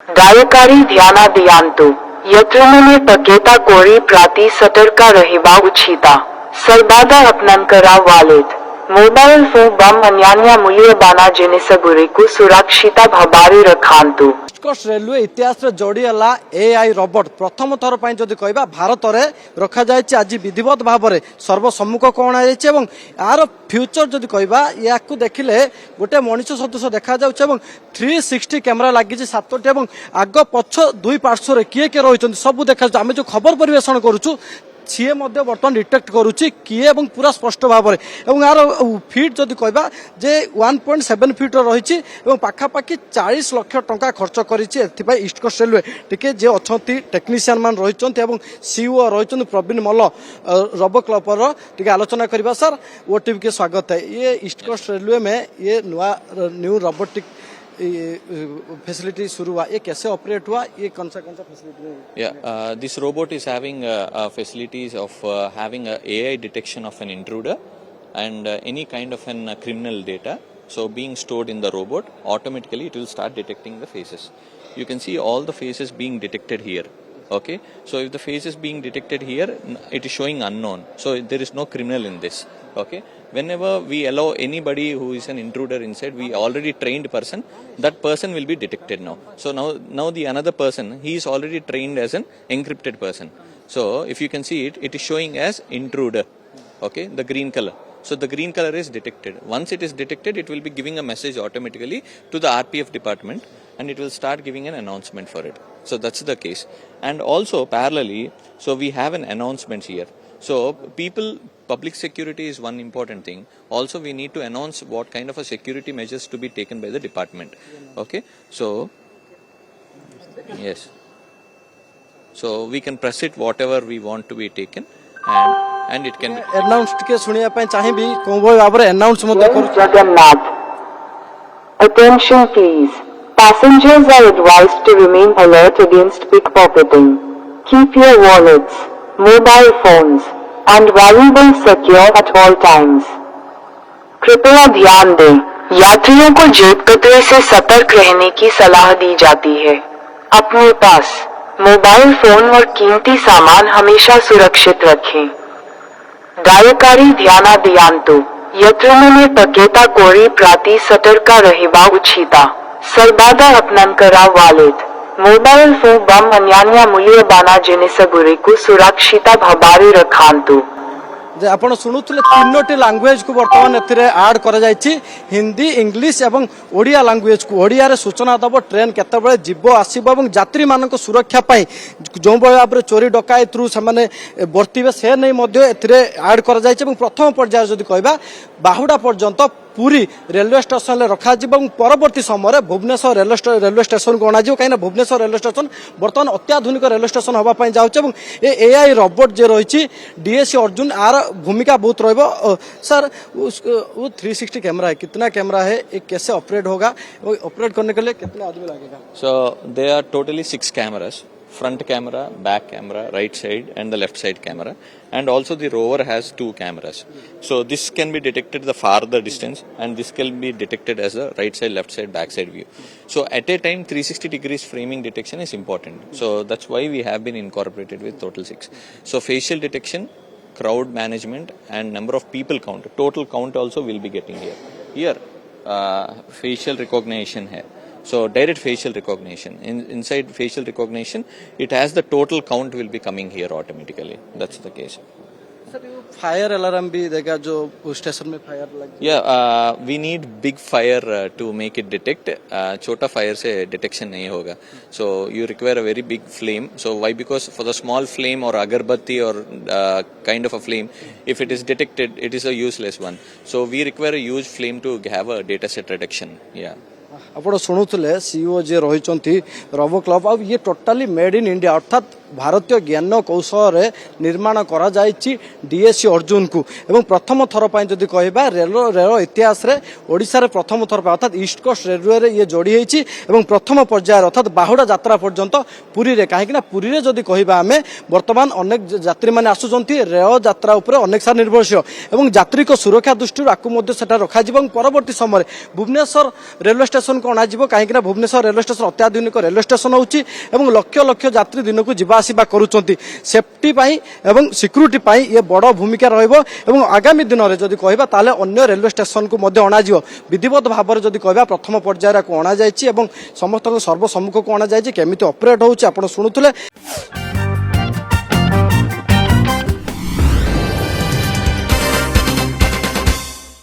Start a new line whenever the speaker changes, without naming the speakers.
गायकारी ध्यानादियांतु यत्रमुने पकेता कोरी प्राति सतर्का रहिबा Uchida सर्बादा अपनन करा वालेत mobile phone बम अन्यान्य मूल्यबाना जिनिसगुरिकु सुरक्षिता भाबारी रखांतु।
उत्कर्ष railway इतिहास जोड़ी है एआई रोबोट प्रथम थर पर जदि कहबा भारत में रखा जाए आज विधिवत भाव में सर्वसम्मुख कौन यार फ्यूचर जदि कहबा या देखिले गोटे मनीष सदृश देखा 360 कैमेरा लगी 7टी आग पछ दुई पार्श्व किए किए रही सब देखा आम जो खबर परिवेषण करुचु सीए बर्तमान डिटेक्ट करुच्ची किए पूरा स्पष्ट भाव में यार फिट जदि कहबा जे 1.7 फिट रही पाखापाखि 40 लाख टंका खर्च कर ईस्ट कोस्ट रेलवे टिके जे अच्छा टेक्नीशियन मान रही सीओ रही प्रवीण मल्ल रोबो क्लबर टिके आलोचना करवा सर वो टीवी के स्वागत है। ये ईस्ट कोस्ट रेलवे में ये न्यू रोबोटिक फैसिलिटी शुरू हुआ, ये कैसे ऑपरेट हुआ, ये कौन सा facility?
This robot is having facilities of having a AI detection of an intruder and any kind of an criminal data. So being stored in the robot, automatically it will start detecting the faces. You can see all the faces being detected here. Okay, so if the face is being detected here, it is showing unknown. So there is no criminal in this. Okay, whenever we allow anybody who is an intruder inside, we already trained person, that person will be detected now. So now the another person, he is already trained as an encrypted person. So if you can see it, it is showing as intruder. Okay, the green color. So the green color is detected. Once it is detected, it will be giving a message automatically to the RPF department and it will start giving an announcement for it. So that's the case. And also parallelly, so we have an announcement here. So public security is one important thing. Also we need to announce what kind of a security measures to be taken by the department. Okay, so yes. So we can press it whatever we want to be taken and it can be
announced के सुनिया पे चाहे भी कोई Babar announce मत करो।
Jagannath. Attention please. Passengers are advised to remain alert against pickpocketing. Keep your wallets, mobile phones, and valuables secure at all times. कृपया ध्यान दें, यात्रियों को जेब कतरे से सतर्क रहने की सलाह दी जाती है। अपने पास मोबाइल फोन और कीमती सामान हमेशा सुरक्षित रखें। गायकारी ध्यानादियांतु यत्रमुने पकेता कोरी प्राति सतर्का रहिबा उचिता सर्बादा अपनन करा वालेत मोबाइल फोन बम अन्यान्य मूल्यबाना जिनिसगुरिकु सुरक्षिता भाबारी रखांतु।
आपण शुणुले तीनोटी लैंग्वेज को बर्तमान ऐड कर हिंदी इंग्लिश एवं ओडिया लैंग्वेज को ओडिया रे सूचना दब ट्रेन केतबेले जीव आसीबो एवं यात्री मानक सुरक्षा पाई जो भाव में चोरी डकायत रु से बर्तवे से नहीं ऐड कर प्रथम पर्याय जदि कहबा बाहुडा पर्यंत पूरी रेलवे स्टेशन रखा परवर्ती समय भुवनेश्वर रेलवे स्टेशन को अणा कहीं भुवनेश्वर रेलवे स्टेशन बर्तमान अत्याधुनिक रेलवे स्टेशन होगापाई जाऊँ एआई रोबोट जे रही डीएससी अर्जुन आर भूमिका बहुत सर 360 कैमरा है, कितना कैमरा है, एक कैसे ऑपरेट होगा, ऑपरेट करने के लिए कितने आदमी लगेगा?
So there are totally 6 cameras. Front camera, back camera, right side and the left side camera, and also the rover has 2 cameras. So this can be detected the farther distance and this can be detected as a right side, left side, back side view. So at a time 360 degrees framing detection is important. So that's why we have been incorporated with total 6. So facial detection, crowd management and number of people count, total count also will be getting here. Facial recognition hai. So direct facial recognition. Inside facial recognition, it has the total count will be coming here automatically. That's the case.
Sir, fire alarm भी देगा जो station में fire लग।
Yeah, we need big fire to make it detect. छोटा fire से detection नहीं होगा. So you require a very big flame. So why? Because for the small flame or agarbatti or kind of a flame, if it is detected, it is a useless one. So we require a huge flame to have a data set reduction. Yeah.
आप शुणुले CEO J रही robo club अब ये totally made in India अर्थात भारतीय ज्ञान कौशल निर्माण करा जायछि DSC Arjun को एवं प्रथम थर पर जदि कहबा रेल इतिहास रे ओडिशा रे प्रथम थर पर अर्थात ईस्ट कोस्ट रेलवे रे ये जोड़ी होईछि एवं प्रथम पर्याय अर्थात बाहुडा यात्रा पर्यंत पुरी रे काहेकि ना पुरी रे जदि कहबा आमे वर्तमान अनेक यात्री माने आसुचंती रेल यात्रा ऊपर अनेक सारा निर्भरशील एवं यात्री को सुरक्षा दृष्टि आकु मध्य सेटा रखा जिवो परवर्ती समय भुवनेश्वर रेलवे स्टेशन को अणाजिवो काहेकि ना भुवनेश्वर रेलवे स्टेशन अत्याधुनिक रेलवे स्टेशन होउछि एवं लक्ष लक्ष यात्री दिन को जिबा आसिबा करूचंती सेफ्टी पाई एवं सिक्यूरिटी पाई ये बड़ भूमिका रहइबो एवं आगामी दिन रे जदि कहबा ताले अन्य रेलवे स्टेशन को मध्य अणाजिवो विधिवत भाव रे जदि कहबा प्रथम पर्याय को अणा जायछि एवं समस्त सर्वसम्मुख को अणा जायछि केमिति ऑपरेट होउछि आपण सुनुथले।